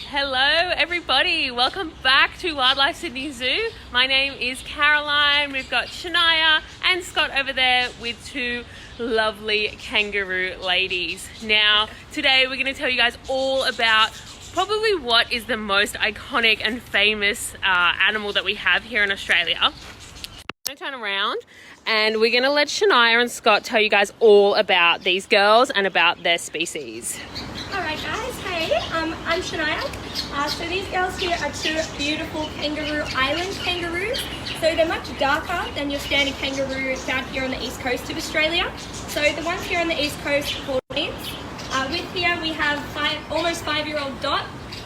Hello everybody, welcome back to Wildlife Sydney Zoo. My name is Caroline. We've got Shania and Scott over there with two lovely kangaroo ladies. Now today we're going to tell you guys all about probably what is the most iconic and famous animal that we have here in Australia. I'm going to turn around and we're going to let Shania and Scott tell you guys all about these girls and about their species. Alright guys, hey, I'm Shania. So these girls here are two beautiful Kangaroo Island Kangaroos. So they're much darker than your standard kangaroo down here on the east coast of Australia. So the ones here on the east coast are called Merlins. With here we have almost 5-year-old Dot.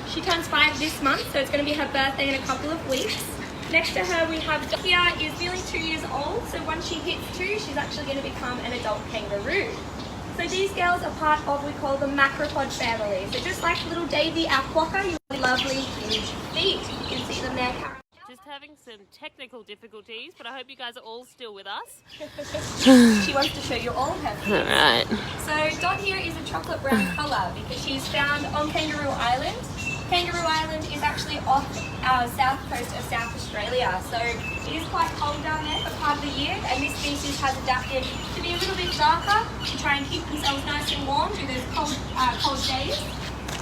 She turns 5 this month, so it's going to be her birthday in a couple of weeks. Next to her we have Dot. Here is nearly 2 years old, so once she hits 2, she's actually going to become an adult kangaroo. So these girls are part of what we call the macropod family. So just like little Davy, our quokka, you have lovely huge feet. You can see them there, Karen. Just having some technical difficulties, but I hope you guys are all still with us. She wants to show you all of her feet. Alright. So Dot here is a chocolate brown colour because she's found on Kangaroo Island. Kangaroo Island is actually off our south coast of South Australia, so it is quite cold down there for part of the year, and this species has adapted to be a little bit darker to try and keep themselves nice and warm through those cold days.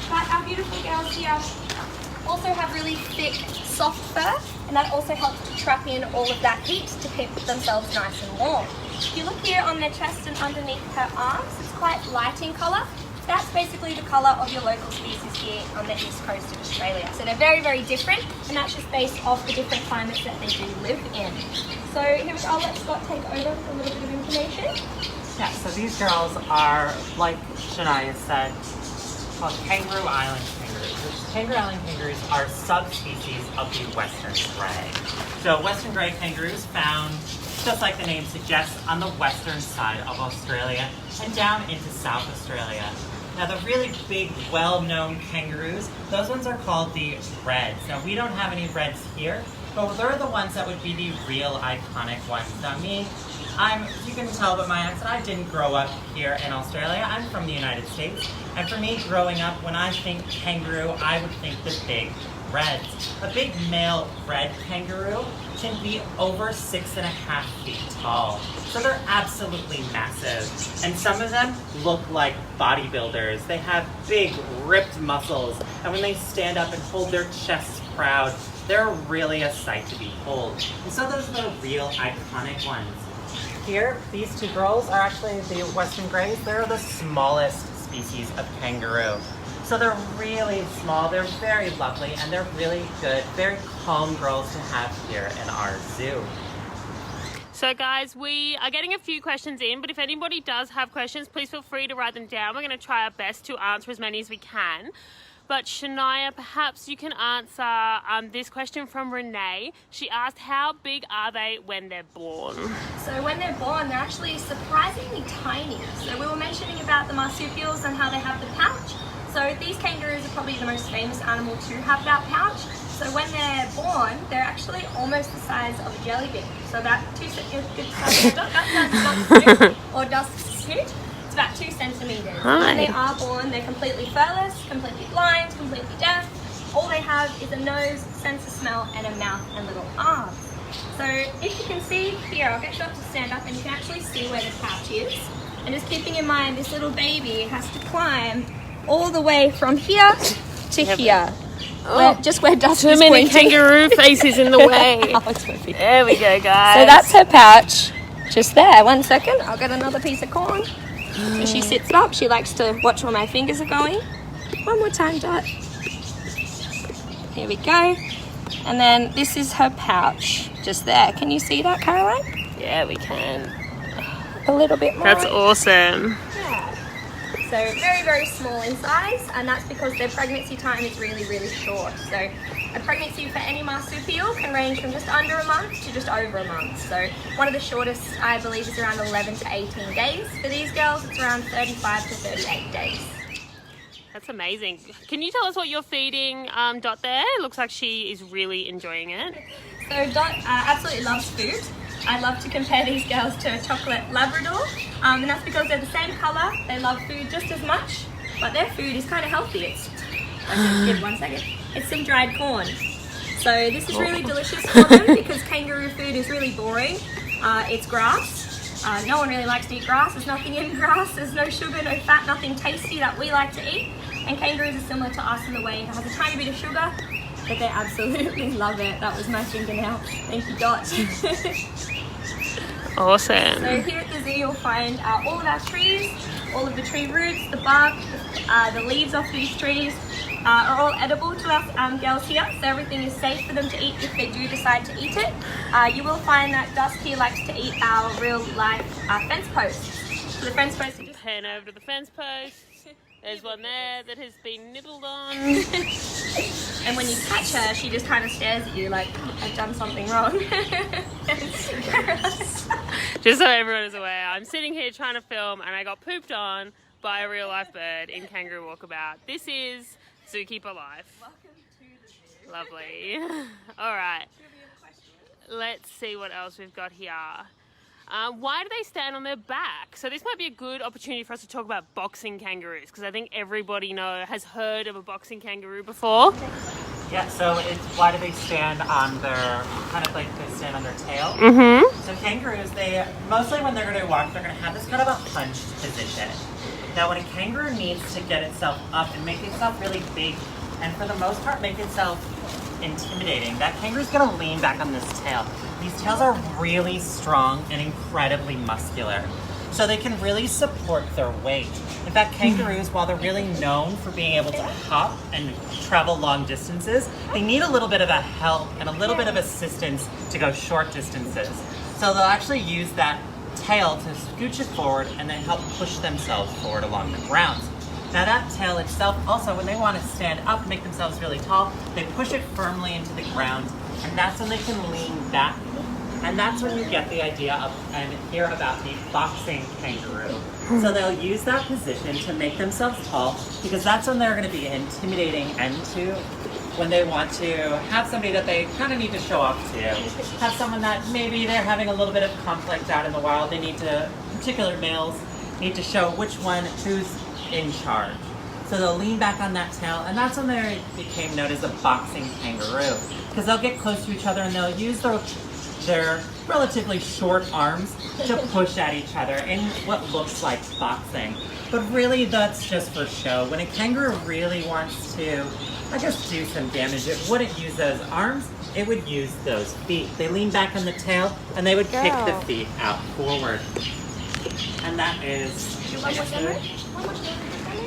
But our beautiful girls here also have really thick, soft fur, and that also helps to trap in all of that heat to keep themselves nice and warm. If you look here on their chest and underneath her arms, it's quite light in colour. That's basically the colour of your local species here on the east coast of Australia. So they're very, very different, and that's just based off the different climates that they do live in. So here I'll let Scott take over with a little bit of information. Yeah, so these girls are, like Shania said, called Kangaroo Island Kangaroos. Which Kangaroo Island Kangaroos are subspecies of the Western Grey. So Western Grey Kangaroos found, just like the name suggests, on the western side of Australia and down into South Australia. Now the really big, well-known kangaroos, those ones are called the Reds. Now we don't have any Reds here, but they're the ones that would be the real iconic ones. Now me, you can tell by my accent, I didn't grow up here in Australia. I'm from the United States. And for me, growing up, when I think kangaroo, I would think the big Reds. A big male red kangaroo can be over 6.5 feet tall. So they're absolutely massive. And some of them look like bodybuilders. They have big, ripped muscles. And when they stand up and hold their chests proud, they're really a sight to behold. And so those are the real iconic ones. Here, these two girls are actually the Western Greys. They're the smallest species of kangaroo. So they're really small, they're very lovely, and they're really good, very calm girls to have here in our zoo. So guys, we are getting a few questions in, but if anybody does have questions, please feel free to write them down. We're going to try our best to answer as many as we can. But Shania, perhaps you can answer this question from Renee. She asked, how big are they when they're born? So when they're born, they're actually surprisingly tiny. So we were mentioning about the marsupials and how they have the pouch. So these kangaroos are probably the most famous animal to have that pouch. So when they're born, they're actually almost the size of a jelly bean. So about 2 or dust scoot. It's about 2 centimeters. Hi. When they are born, they're completely furless, completely blind, completely deaf. All they have is a nose, sense of smell, and a mouth and little arms. So if you can see here, I'll get Dot to stand up and you can actually see where the pouch is. And just keeping in mind, this little baby has to climb all the way from here to here. Just where Dust is Too many pointing. kangaroo faces in the way. Oh, it's perfect. There we go, guys. So that's her pouch, just there. 1 second, I'll get another piece of corn. So she sits up, she likes to watch where my fingers are going. One more time, Dot. Here we go. And then this is her pouch, just there. Can you see that, Caroline? Yeah, we can. A little bit more. That's awesome. Yeah. So very, very small in size, and that's because their pregnancy time is really, really short. So a pregnancy for any marsupial can range from just under a month to just over a month. So one of the shortest, I believe, is around 11 to 18 days. For these girls, it's around 35 to 38 days. That's amazing. Can you tell us what you're feeding Dot there? It looks like she is really enjoying it. So Dot absolutely loves food. I love to compare these girls to a chocolate Labrador, and that's because they're the same colour. They love food just as much, but their food is kind of healthy. It's Give 1 second. It's some dried corn. So this is really delicious for them because kangaroo food is really boring. It's grass. No one really likes to eat grass. There's nothing in grass. There's no sugar, no fat, nothing tasty that we like to eat. And kangaroos are similar to us in the way it has a tiny bit of sugar, but they absolutely love it. That was my fingernail. Thank you, Dot. Awesome. So here at the zoo you'll find all of our trees, all of the tree roots, the bark, the leaves off these trees are all edible to us girls here, so everything is safe for them to eat if they do decide to eat it. You will find that Dusk here likes to eat our real life fence posts. So the fence posts are just... Head over to the fence post. There's one there that has been nibbled on. And when you catch her, she just kind of stares at you like, I've done something wrong. Just so everyone is aware, I'm sitting here trying to film and I got pooped on by a real life bird in Kangaroo Walkabout. This is Zookeeper Life. Welcome to the zoo. Lovely. All right. Let's see what else we've got here. Why do they stand on their back? So this might be a good opportunity for us to talk about boxing kangaroos, because I think everybody has heard of a boxing kangaroo before. Yeah, so it's why do they stand on their, kind of like they stand on their tail? Mm-hmm. So kangaroos, they, mostly when they're going to walk, they're going to have this kind of a hunched position. Now when a kangaroo needs to get itself up and make itself really big, and for the most part make itself intimidating, that kangaroo's going to lean back on this tail. These tails are really strong and incredibly muscular, so they can really support their weight. In fact, kangaroos, while they're really known for being able to hop and travel long distances, they need a little bit of a help and a little bit of assistance to go short distances. So they'll actually use that tail to scooch it forward and then help push themselves forward along the ground. Now that tail itself, also when they want to stand up and make themselves really tall, they push it firmly into the ground, and that's when they can lean back. And that's when you get the idea of and hear about the boxing kangaroo. So they'll use that position to make themselves tall, because that's when they're going to be an intimidating end to, when they want to have somebody that they kind of need to show off to. Have someone that maybe they're having a little bit of conflict out in the wild. They need to, particular males, need to show which one, who's in charge. So they'll lean back on that tail, and that's when they became known as a boxing kangaroo, because they'll get close to each other and they'll use their relatively short arms to push at each other in what looks like boxing. But really that's just for show. When a kangaroo really wants to, I guess, do some damage, it wouldn't use those arms, it would use those feet. They lean back on the tail and they would kick the feet out forward. And that is...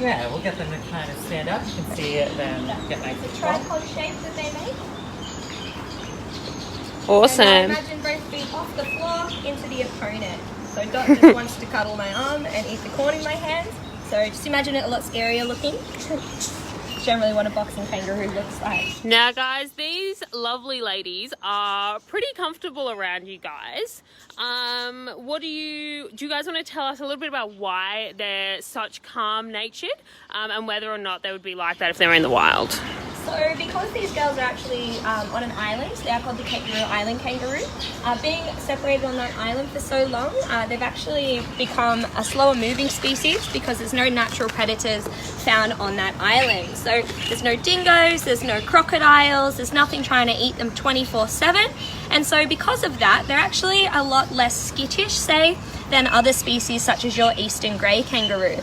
Yeah, we'll get them to kind of stand up. You can see it then get nice and tall. Tripod shape that they make. Awesome. And imagine both feet off the floor into the opponent. So Dot just wants to cuddle my arm and eat the corn in my hands. So just imagine it a lot scarier looking. Generally what a boxing kangaroo looks like. Now guys, these lovely ladies are pretty comfortable around you guys. Do you guys want to tell us a little bit about why they're such calm natured, and whether or not they would be like that if they were in the wild? So because these girls are actually on an island, they are called the Kangaroo Island Kangaroo. Being separated on that island for so long, they've actually become a slower moving species because there's no natural predators found on that island. So there's no dingoes, there's no crocodiles, there's nothing trying to eat them 24/7. And so because of that, they're actually a lot less skittish, say, than other species such as your Eastern Grey Kangaroo.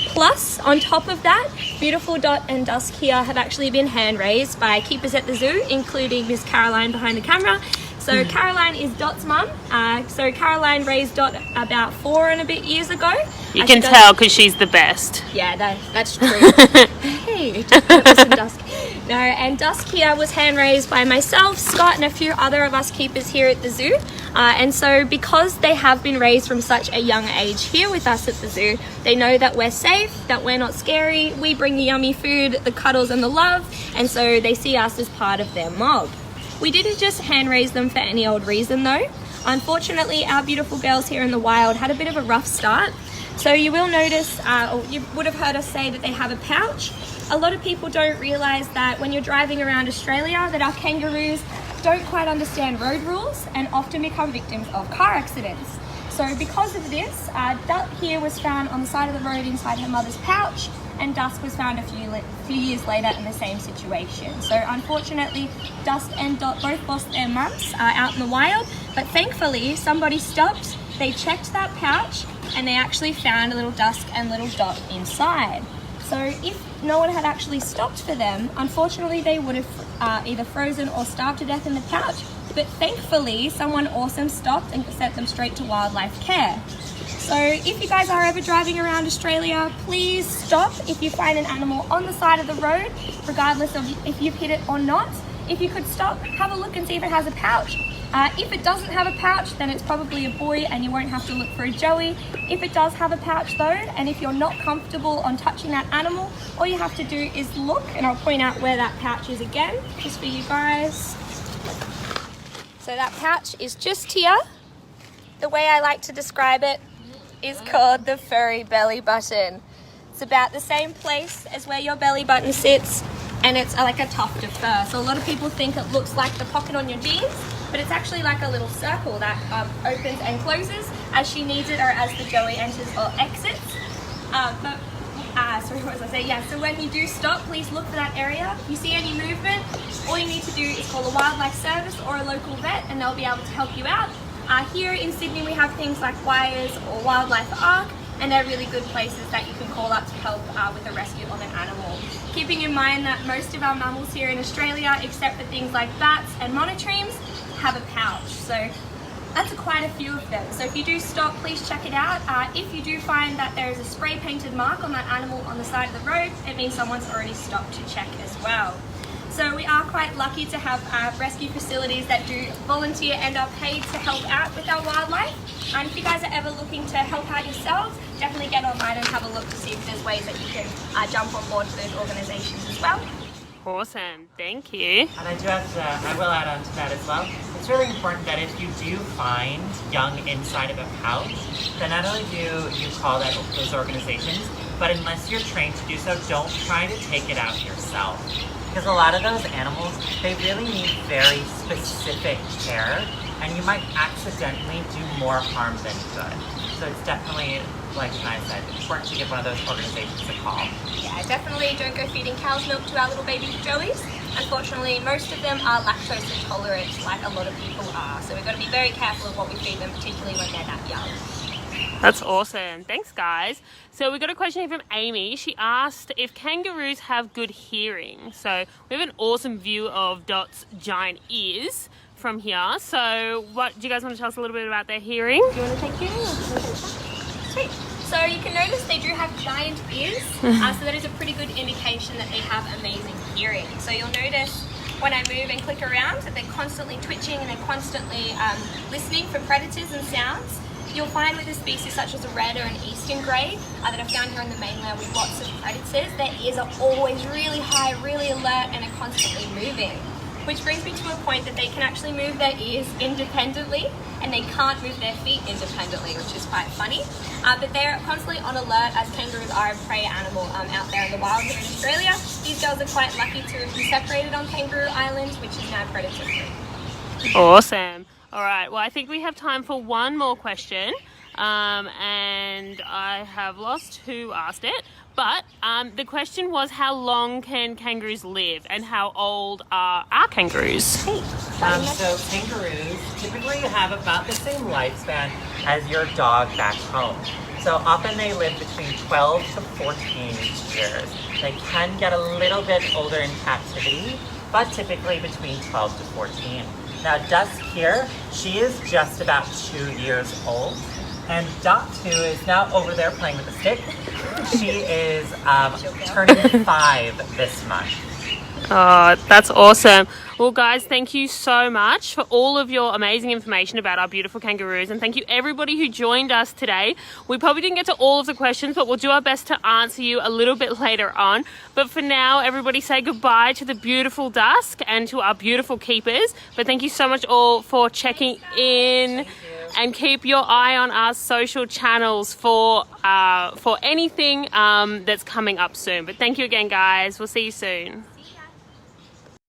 Plus, on top of that, beautiful Dot and Dusk here have actually been hand raised by keepers at the zoo, including Miss Caroline behind the camera. So Caroline is Dot's mum. So Caroline raised Dot about 4 and a bit years ago. You can tell because she's the best. Yeah, that's true. Hey, listen, Dusk. No, and Dusk here was hand raised by myself, Scott, and a few other of us keepers here at the zoo. And so because they have been raised from such a young age here with us at the zoo, they know that we're safe, that we're not scary, we bring the yummy food, the cuddles and the love, and so they see us as part of their mob. We didn't just hand raise them for any old reason though. Unfortunately, our beautiful girls here in the wild had a bit of a rough start. So you will notice, or you would have heard us say that they have a pouch. A lot of people don't realise that when you're driving around Australia that our kangaroos don't quite understand road rules and often become victims of car accidents. So because of this, Dot here was found on the side of the road inside her mother's pouch. and Dusk was found a few years later in the same situation. So unfortunately, Dusk and Dot both lost their mums out in the wild, but thankfully somebody stopped, they checked that pouch, and they actually found a little Dusk and little Dot inside. So if no one had actually stopped for them, unfortunately they would have either frozen or starved to death in the pouch. But thankfully, someone awesome stopped and sent them straight to wildlife care. So if you guys are ever driving around Australia, please stop if you find an animal on the side of the road, regardless of if you've hit it or not. If you could stop, have a look and see if it has a pouch. If it doesn't have a pouch, then it's probably a boy and you won't have to look for a joey. If it does have a pouch though, and if you're not comfortable on touching that animal, all you have to do is look, and I'll point out where that pouch is again, just for you guys. So that pouch is just here. The way I like to describe it is called the furry belly button. It's about the same place as where your belly button sits, and it's like a tuft of fur. So a lot of people think it looks like the pocket on your jeans, but it's actually like a little circle that opens and closes as she needs it or as the joey enters or exits. Sorry, what was I saying? Yeah, so when you do stop, please look for that area. If you see any movement, all you need to do is call a wildlife service or a local vet and they'll be able to help you out. Here in Sydney we have things like Wires or Wildlife Arc, and they're really good places that you can call up to help with the rescue of an animal. Keeping in mind that most of our mammals here in Australia, except for things like bats and monotremes, have a pouch. So that's quite a few of them. So if you do stop, please check it out. If you do find that there is a spray painted mark on that animal on the side of the road, it means someone's already stopped to check as well. So we are quite lucky to have rescue facilities that do volunteer and are paid to help out with our wildlife. And if you guys are ever looking to help out yourselves, definitely get online and have a look to see if there's ways that you can jump on board for those organisations as well. Awesome, thank you. And I will add on to that as well. It's really important that if you do find young inside of a pouch, then not only do you call those organizations, but unless you're trained to do so, don't try to take it out yourself. Because a lot of those animals, they really need very specific care, and you might accidentally do more harm than good. So it's definitely, like I said, important to give one of those organizations a call. Yeah, definitely don't go feeding cow's milk to our little baby joeys. Unfortunately, most of them are lactose intolerant, like a lot of people are. So we've got to be very careful of what we feed them, particularly when they're that young. That's awesome. Thanks, guys. So we got a question here from Amy. She asked if kangaroos have good hearing. So we have an awesome view of Dot's giant ears from here. So what do you guys want to tell us a little bit about their hearing? Do you want to take hearing? Sweet. So you can notice they do have giant ears. So that is a pretty good indication that they have amazing hearing. So you'll notice when I move and click around that they're constantly twitching and they're constantly listening for predators and sounds. You'll find with a species such as a red or an Eastern Grey that are found here on the mainland with lots of predators, their ears are always really high, really alert, and are constantly moving. Which brings me to a point that they can actually move their ears independently, and they can't move their feet independently, which is quite funny. But they're constantly on alert, as kangaroos are a prey animal out there in the wild here in Australia. These girls are quite lucky to have been separated on Kangaroo Island, which is now predator-free. Awesome. All right, well, I think we have time for one more question, and I have lost who asked it, but the question was how long can kangaroos live and how old are our kangaroos? So kangaroos typically have about the same lifespan as your dog back home. So often they live between 12 to 14 years. They can get a little bit older in captivity, but typically between 12 to 14. Now Dusk here, she is just about 2 years old, and Dot, who is now over there playing with the stick, she is turning 5 this month. Oh, that's awesome. Well, guys, thank you so much for all of your amazing information about our beautiful kangaroos, and thank you everybody who joined us today. We probably didn't get to all of the questions, but we'll do our best to answer you a little bit later on. But for now, everybody say goodbye to the beautiful Dusk and to our beautiful keepers. But thank you so much all for checking in, and keep your eye on our social channels for anything that's coming up soon. But thank you again, guys. We'll see you soon.